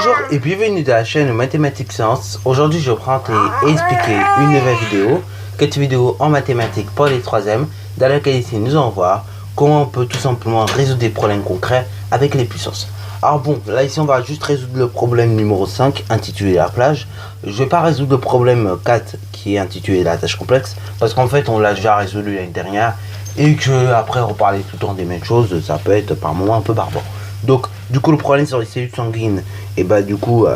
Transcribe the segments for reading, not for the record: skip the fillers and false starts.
Bonjour et bienvenue dans la chaîne Mathématiques Sciences. Aujourd'hui je vais présenter et expliquer une nouvelle vidéo, cette vidéo en mathématiques pour les 3e, dans laquelle ici nous allons voir comment on peut tout simplement résoudre des problèmes concrets avec les puissances. Alors bon, là ici on va juste résoudre le problème numéro 5 intitulé la plage. Je vais pas résoudre le problème 4 qui est intitulé la tâche complexe, parce qu'en fait on l'a déjà résolu l'année dernière et que après reparler tout le temps des mêmes choses, ça peut être par moments un peu barbare. Donc du coup le problème sur les cellules sanguines, et bah du coup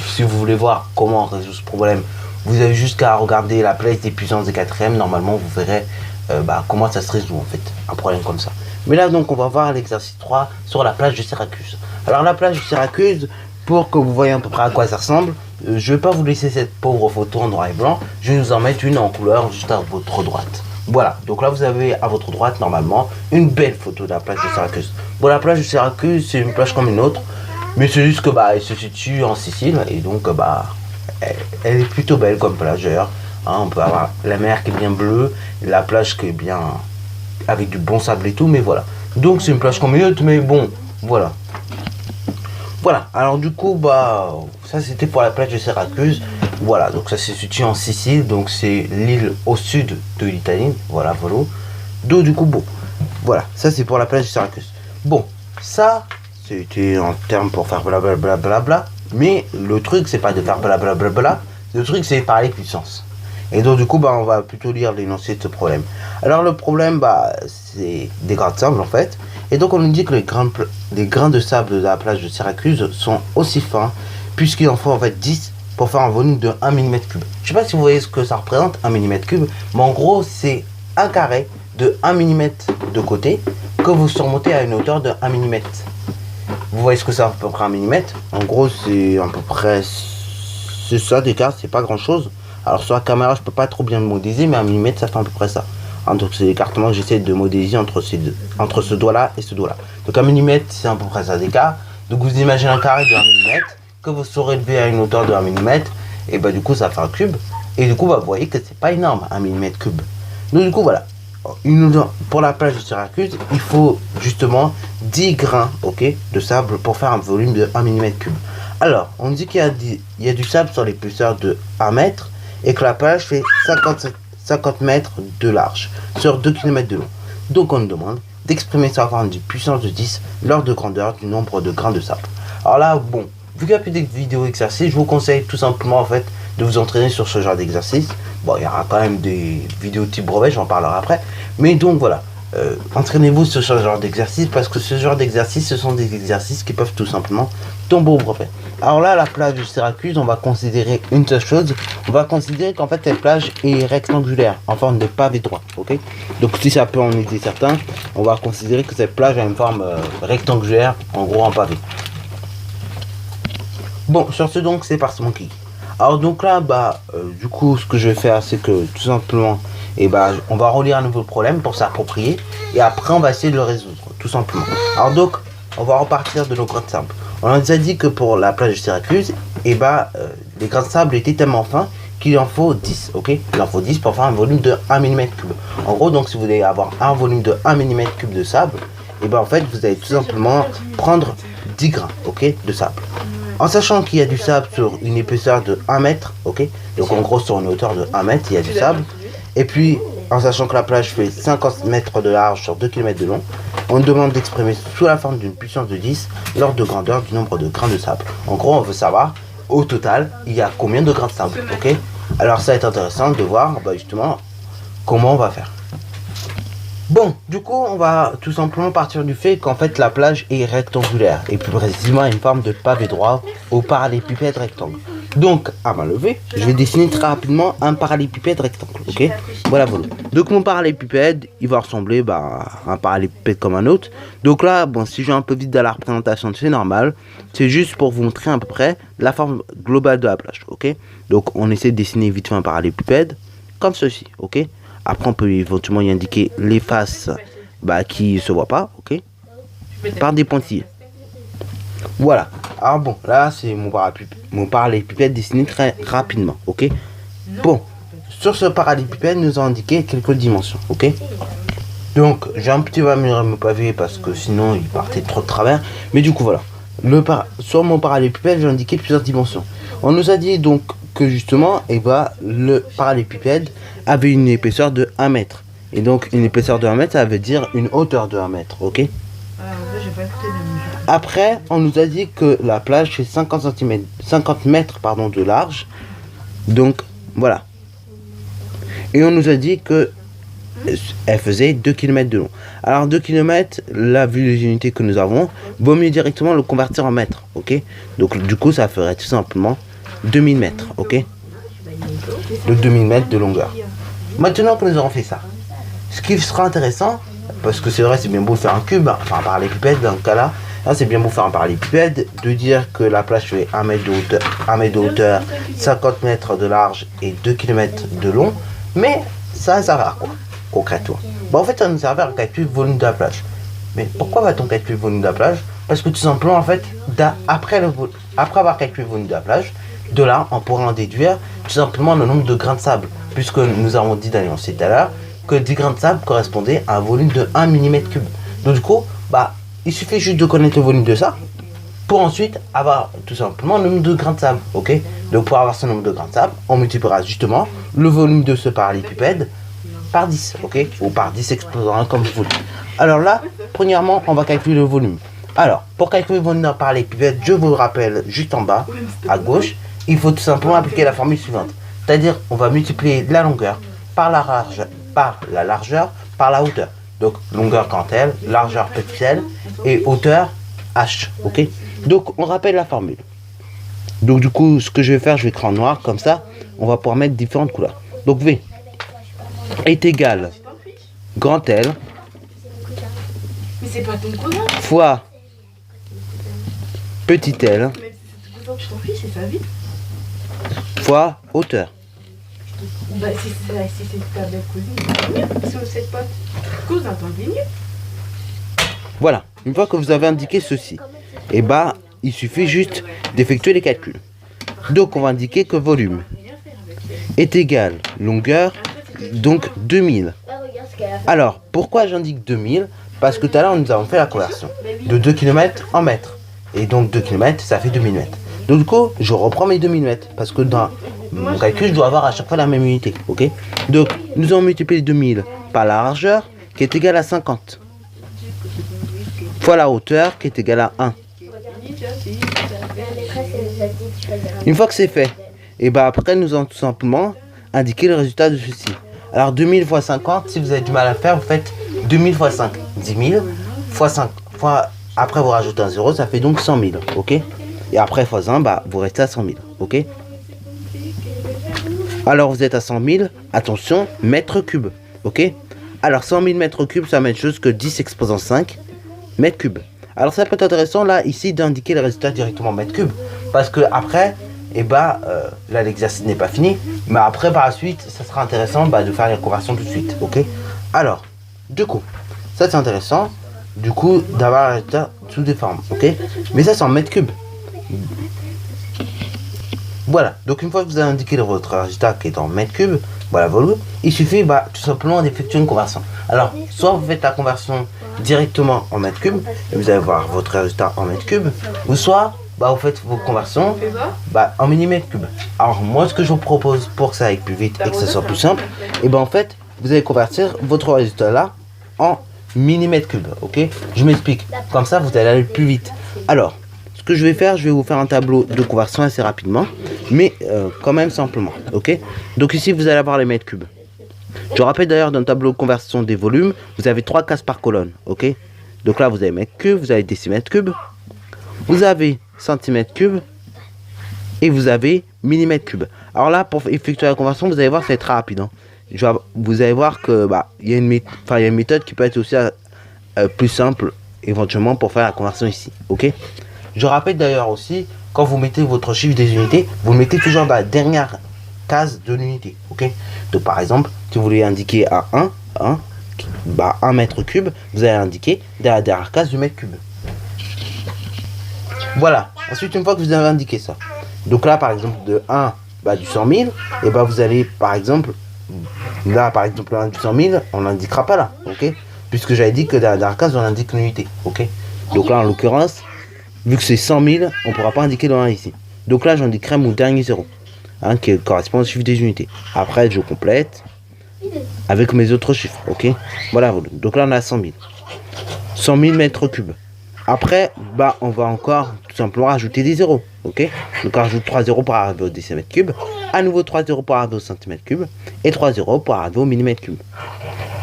si vous voulez voir comment résoudre ce problème, vous avez juste qu'à regarder la place des puissances des 4e. Normalement vous verrez comment ça se résout en fait, un problème comme ça. Mais là donc on va voir l'exercice 3 sur la plage de Syracuse. Alors la plage de Syracuse, pour que vous voyez à peu près à quoi ça ressemble, je vais pas vous laisser cette pauvre photo en noir et blanc, je vais vous en mettre une en couleur juste à votre droite. Voilà, donc là vous avez à votre droite normalement une belle photo de la plage de Syracuse. Bon, la plage de Syracuse c'est une plage comme une autre, mais c'est juste que elle se situe en Sicile et donc elle est plutôt belle comme plageur. Hein, on peut avoir la mer qui est bien bleue, la plage qui est bien avec du bon sable et tout, mais voilà. Donc c'est une plage comme une autre, mais bon, voilà. Voilà, alors du coup ça c'était pour la plage de Syracuse. Voilà, donc ça se situe en Sicile, donc c'est l'île au sud de l'Italie. Voilà, voilà. Donc du coup, bon, voilà, ça c'est pour la plage de Syracuse. Bon, ça c'était en termes pour faire blablabla. Mais le truc c'est pas de faire blablabla. Le truc c'est de parler puissance. Et donc du coup, on va plutôt lire l'énoncé de ce problème. Alors le problème, c'est des grains de sable en fait. Et donc on nous dit que les grains de sable de la plage de Syracuse sont aussi fins, puisqu'il en faut en fait 10 pour faire un volume de 1 mm3. Je sais pas si vous voyez ce que ça représente, 1 mm3, mais en gros c'est un carré de 1 mm de côté que vous surmontez à une hauteur de 1 mm. Vous voyez ce que ça à peu près 1 mm. En gros c'est à peu près c'est ça d'écart, c'est pas grand chose. Alors sur la caméra je peux pas trop bien le modéliser, mais 1 mm ça fait à peu près ça. Hein, donc c'est l'écartement que j'essaie de modéliser entre ce doigt là et ce doigt là. Donc 1 mm c'est à peu près ça d'écart. Donc vous imaginez un carré de 1 mm que vous saurez élever à une hauteur de 1 mm, et du coup ça fait un cube, et du coup vous voyez que c'est pas énorme 1 mm3. Donc du coup voilà, pour la plage de Syracuse il faut justement 10 grains de sable pour faire un volume de 1 mm3. Alors on dit qu'il y a du sable sur l'épaisseur de 1 mètre et que la plage fait 50 mètres de large sur 2 km de long. Donc on nous demande d'exprimer sa forme de puissance de 10 lors de grandeur du nombre de grains de sable. Alors là bon, vu qu'il n'y a plus de vidéos exercices, je vous conseille tout simplement en fait de vous entraîner sur ce genre d'exercice. Bon, il y aura quand même des vidéos type brevet, j'en parlerai après. Mais donc voilà, entraînez-vous sur ce genre d'exercice, parce que ce genre d'exercice, ce sont des exercices qui peuvent tout simplement tomber au brevet. Alors là, la plage de Syracuse, on va considérer une seule chose. On va considérer qu'en fait cette plage est rectangulaire, en forme de pavé droit, ok. Donc si ça peut en aider certains, on va considérer que cette plage a une forme rectangulaire, en gros en pavé. Bon, sur ce donc, c'est parti mon kiki. Alors donc là, du coup, ce que je vais faire, c'est que tout simplement, on va relire un nouveau problème pour s'approprier, et après on va essayer de le résoudre, tout simplement. Alors donc, on va repartir de nos grains de sable. On a déjà dit que pour la plage de Syracuse, les grains de sable étaient tellement fins qu'il en faut 10, ok. Il en faut 10 pour faire un volume de 1 mm3. En gros, donc si vous voulez avoir un volume de 1 mm3 de sable, en fait, vous allez tout simplement prendre 10 grains, ok, de sable. En sachant qu'il y a du sable sur une épaisseur de 1 mètre, ok. Donc en gros sur une hauteur de 1 mètre, il y a du sable. Et puis en sachant que la plage fait 50 mètres de large sur 2 km de long, on demande d'exprimer sous la forme d'une puissance de 10 l'ordre de grandeur du nombre de grains de sable. En gros, on veut savoir au total il y a combien de grains de sable, ok. Alors ça va être intéressant de voir justement comment on va faire. Bon, du coup, on va tout simplement partir du fait qu'en fait la plage est rectangulaire et plus précisément une forme de pavé droit au parallélépipède rectangle. Donc, à main levée, je vais dessiner très rapidement un parallélépipède rectangle, ok. Voilà. Donc mon parallélépipède, il va ressembler à un parallélépipède comme un autre. Donc là, si je vais un peu vite dans la représentation, c'est normal. C'est juste pour vous montrer à peu près la forme globale de la plage, ok. Donc on essaie de dessiner vite fait un parallélépipède comme ceci, ok. Après, on peut éventuellement y indiquer les faces qui ne se voient pas, ok, par des pointillés. Voilà. Alors bon, là, c'est mon parallélépipède dessiné très rapidement, ok. Bon, sur ce parallélépipède, nous avons indiqué quelques dimensions, ok. Donc, j'ai un petit peu amélioré mon pavé parce que sinon, il partait trop de travers. Mais du coup, voilà. sur mon parallélépipède, j'ai indiqué plusieurs dimensions. On nous a dit donc que justement, le parallélépipède avait une épaisseur de 1 mètre. Et donc, une épaisseur de 1 mètre, ça veut dire une hauteur de 1 mètre, ok? Après, on nous a dit que la plage fait 50 mètres de large. Donc, voilà. Et on nous a dit que elle faisait 2 km de long. Alors 2 km, là, vu les unités que nous avons, vaut mieux directement le convertir en mètres, ok? Donc du coup, ça ferait tout simplement 2000 mètres, ok? De 2000 mètres de longueur. Maintenant que nous aurons fait ça, ce qui sera intéressant, parce que c'est vrai, c'est bien beau faire un cube, enfin un parallélépipède dans le cas là, c'est bien beau faire un parallélépipède, de dire que la plage fait 1 mètre de hauteur, 50 mètres de large et 2 km de long, mais ça sert à quoi concrètement? En fait, ça nous sert à calculer le volume de la plage. Mais pourquoi va-t-on calculer le volume de la plage? Parce que tout simplement, en fait, après avoir calculé le volume de la plage, de là, on pourra en déduire tout simplement le nombre de grains de sable, puisque nous avons dit d'ailleurs tout à l'heure que 10 grains de sable correspondaient à un volume de 1 mm3. Donc du coup, il suffit juste de connaître le volume de ça pour ensuite avoir tout simplement le nombre de grains de sable, ok? Donc pour avoir ce nombre de grains de sable, on multipliera justement le volume de ce parallélépipède par 10, ok? Ou par 10 exposant 1 comme vous voulez. Alors là, premièrement, on va calculer le volume. Alors, pour calculer le volume d'un parallélépipède, je vous le rappelle juste en bas, à gauche, il faut tout simplement appliquer la formule suivante. C'est-à-dire, on va multiplier la longueur par la largeur, par la hauteur. Donc, longueur grand L, largeur petit l, et hauteur h, ok? Donc, on rappelle la formule. Donc, du coup, ce que je vais faire, je vais écrire en noir, comme ça, on va pouvoir mettre différentes couleurs. Donc, V est égal grand L fois petit l fois hauteur. Voilà, une fois que vous avez indiqué ceci, il suffit juste d'effectuer les calculs. Donc on va indiquer que volume est égal longueur, donc 2000. Alors, pourquoi j'indique 2000? Parce que tout à l'heure, nous avons fait la conversion de 2 km en mètres. Et donc 2 km, ça fait 2000 mètres. Donc du coup, je reprends mes 2000 mètres. Parce que dans mon calcul, je dois avoir à chaque fois la même unité. Ok? Donc, nous allons multiplier 2000 par la largeur, qui est égale à 50. Fois la hauteur, qui est égale à 1. Une fois que c'est fait, après, nous allons tout simplement indiquer le résultat de ceci. Alors 2000 fois 50, si vous avez du mal à faire, vous faites 2000 fois 5, 10 000, fois 5, après vous rajoutez un 0, ça fait donc 100 000, ok? Et après fois 1, vous restez à 100 000, ok? Alors vous êtes à 100 000, attention, mètres cubes, ok? Alors 100 000 mètres cubes, c'est la même chose que 10 exposant 5 mètres cubes. Alors ça peut être intéressant là, ici, d'indiquer le résultat directement en mètres cubes, parce que après, là l'exercice n'est pas fini, mais après par la suite ça sera intéressant de faire les conversions tout de suite, ok? Alors du coup ça c'est intéressant du coup d'avoir un résultat sous des formes, ok? Mais ça c'est en mètres cubes. Voilà, donc une fois que vous avez indiqué votre résultat qui est en mètres cubes, voilà volume, il suffit tout simplement d'effectuer une conversion. Alors soit vous faites la conversion directement en mètres cubes et vous allez voir votre résultat en mètres cubes, ou soit vous faites vos conversions en millimètres cubes. Alors moi ce que je vous propose pour que ça aille plus vite et que ça soit plus simple, en fait vous allez convertir votre résultat là en millimètres cubes, ok? Je m'explique, comme ça vous allez aller plus vite. Alors ce que je vais faire, je vais vous faire un tableau de conversion assez rapidement, mais quand même simplement, ok? Donc ici vous allez avoir les mètres cubes. Je rappelle d'ailleurs dans le tableau de conversion des volumes, vous avez 3 cases par colonne, ok? Donc là vous avez mètres cubes, vous avez décimètres cubes, vous avez centimètres cubes et vous avez millimètres cubes. Alors là, pour effectuer la conversion, vous allez voir, c'est très rapide. Vous allez voir que il y a une méthode qui peut être aussi plus simple éventuellement pour faire la conversion ici. Ok? Je rappelle d'ailleurs aussi, quand vous mettez votre chiffre des unités, vous le mettez toujours dans la dernière case de l'unité. Ok? Donc par exemple, si vous voulez indiquer à 1 mètre cube, vous allez indiquer dans la dernière case du mètre cube. Voilà, ensuite une fois que vous avez indiqué ça, donc là par exemple de 1 du 100 000, vous allez par exemple, là par exemple là, du 100 000, on n'indiquera pas là, ok? Puisque j'avais dit que dans la case on indique l'unité, ok? Donc là en l'occurrence, vu que c'est 100 000, on ne pourra pas indiquer le 1 ici. Donc là, j'indiquerai mon dernier 0, hein, qui correspond au chiffre des unités. Après, je complète avec mes autres chiffres, ok. Voilà, donc là, on a 100 000. 100 000 mètres cubes. Après, bah, on va encore tout simplement rajouter des zéros, ok. Donc on rajoute 3 zéros pour arriver au décimètre cube, à nouveau 3 zéros pour arriver au centimètre cube, et 3 zéros pour arriver au millimètre cube.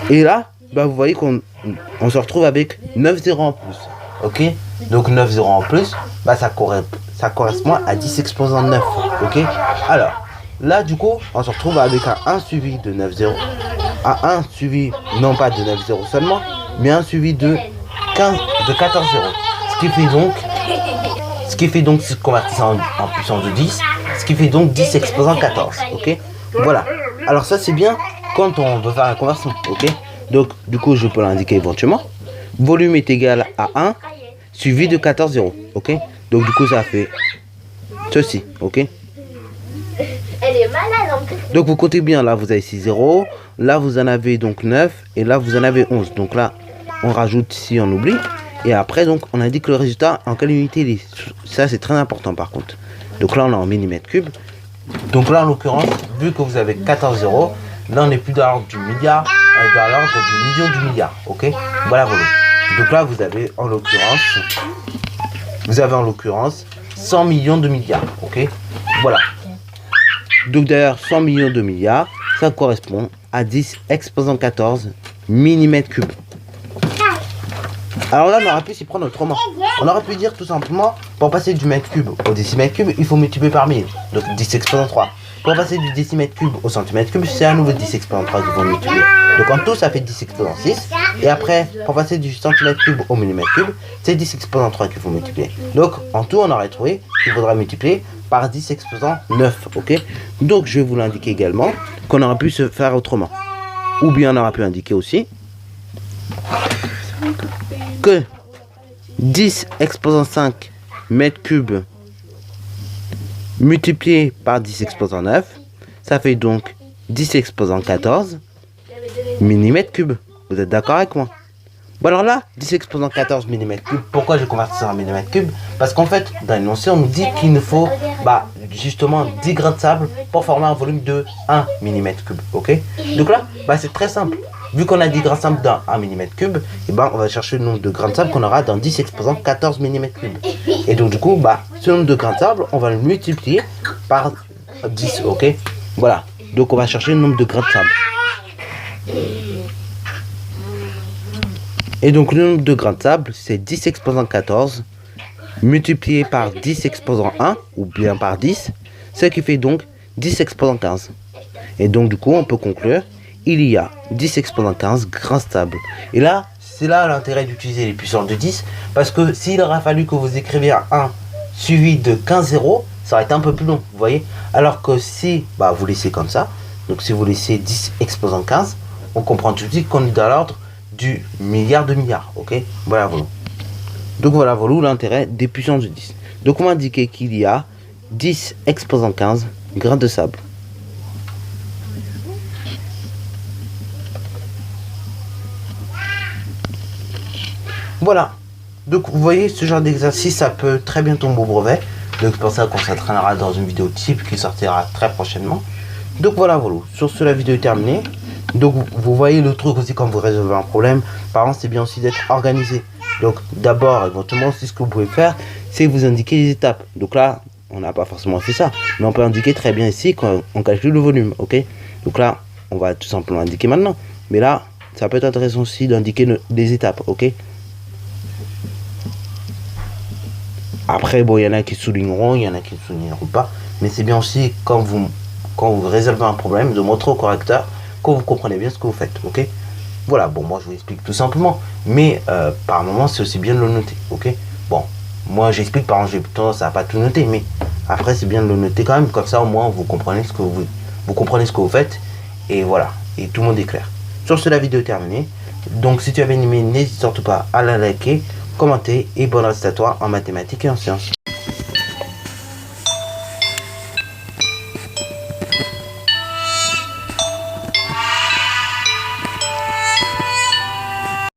Et là, bah, vous voyez qu'on se retrouve avec 9 zéros en plus, ok. Donc 9 zéros en plus, bah, ça correspond à 10 exposant 9, ok. Alors, là, du coup, on se retrouve avec un 1 suivi de 9 zéros, un 1 suivi, non pas de 9 zéros seulement, mais un suivi de 14 zéros. Ce qui fait donc, si je convertis ça en puissance de 10, ce qui fait donc 10 exposant 14, ok. Voilà. Alors ça, c'est bien quand on veut faire la conversion, ok. Donc, du coup, je peux l'indiquer éventuellement. Volume est égal à 1 suivi de 14 zéros, ok. Donc, du coup, ça fait ceci, ok. Elle est malade en plus. Donc, vous comptez bien. Là, vous avez 6 zéros. Là, vous en avez donc 9. Et là, vous en avez 11. Donc là, on rajoute ici, on oublie. Et après, donc, on indique le résultat en quelle unité il est. Ça, c'est très important par contre. Donc là, on est en millimètres cubes. Donc là, en l'occurrence, vu que vous avez 14 zéros, là, on n'est plus dans l'ordre du milliard, on est dans l'ordre du million du milliard. Ok. Voilà, voilà. Donc là, vous avez en l'occurrence 100 millions de milliards. Ok. Voilà. Donc d'ailleurs, 100 millions de milliards, ça correspond à 10 exposant 14 millimètres cubes. Alors là, on aurait pu s'y prendre autrement. On aurait pu dire tout simplement, pour passer du mètre cube au décimètre cube, il faut multiplier par 1000. Donc 10 exposant 3. Pour passer du décimètre cube au centimètre cube, c'est à nouveau 10 exposant 3 qu'il faut multiplier. Donc en tout, ça fait 10 exposant 6. Et après, pour passer du centimètre cube au millimètre cube, c'est 10 exposant 3 qu'il faut multiplier. Donc en tout, on aurait trouvé qu'il faudra multiplier par 10 exposant 9. Ok. Donc je vais vous l'indiquer également qu'on aurait pu se faire autrement. Ou bien on aurait pu indiquer aussi que 10 exposant 5 mètres cubes multiplié par 10 exposant 9, ça fait donc 10 exposant 14 millimètres cubes. Vous êtes d'accord avec moi? Bon alors là, 10 exposant 14 millimètres cubes, pourquoi j'ai converti ça en millimètres cubes? Parce qu'en fait, dans l'énoncé, on nous dit qu'il nous faut justement 10 grains de sable pour former un volume de 1 millimètre cube. Ok. Donc là, c'est très simple. Vu qu'on a 10 grains de sable dans 1 mm3, et on va chercher le nombre de grains de sable qu'on aura dans 10 exposant 14 mm3. Et donc du coup, ce nombre de grains de sable, on va le multiplier par 10, ok. Voilà, donc on va chercher le nombre de grains de sable. Et donc le nombre de grains de sable, c'est 10 exposant 14 multiplié par 10 exposant 1, ou bien par 10, ce qui fait donc 10 exposant 15. Et donc du coup, on peut conclure, il y a 10 exposant 15 grains stables. Et là, c'est là l'intérêt d'utiliser les puissances de 10, parce que s'il aurait fallu que vous écriviez un 1 suivi de 15 zéros, ça aurait été un peu plus long, vous voyez. Alors que si vous laissez comme ça, donc si vous laissez 10 exposant 15, on comprend tout de suite qu'on est dans l'ordre du milliard de milliards, ok. Voilà, voilà. Donc voilà, voilà l'intérêt des puissances de 10. Donc on va indiquer qu'il y a 10 exposant 15 grains de sable. Voilà, donc vous voyez, ce genre d'exercice, ça peut très bien tomber au brevet. Donc pour ça qu'on s'entraînera dans une vidéo type qui sortira très prochainement. Donc voilà, voilà, sur ce, la vidéo est terminée. Donc vous voyez le truc aussi quand vous résolvez un problème. Par exemple, c'est bien aussi d'être organisé. Donc d'abord, éventuellement, ce que vous pouvez faire, c'est vous indiquer les étapes. Donc là, on n'a pas forcément fait ça, mais on peut indiquer très bien ici quand on calcule le volume, ok. Donc là, on va tout simplement indiquer maintenant. Mais là, ça peut être intéressant aussi d'indiquer les étapes, ok. Après, bon, il y en a qui souligneront, il y en a qui ne souligneront pas. Mais c'est bien aussi, quand vous résolvez un problème, de montrer au correcteur que vous comprenez bien ce que vous faites, ok. Voilà, bon, moi je vous explique tout simplement. Mais par moment, c'est aussi bien de le noter, ok. Bon, moi j'explique, par exemple, j'ai tendance à pas tout noter. Mais après, c'est bien de le noter quand même. Comme ça, au moins, vous comprenez ce que vous faites. Et voilà, et tout le monde est clair. Sur ce, la vidéo est terminée. Donc, si tu avais aimé, n'hésite surtout pas à la liker, commenter et bonne reste à toi en mathématiques et en sciences.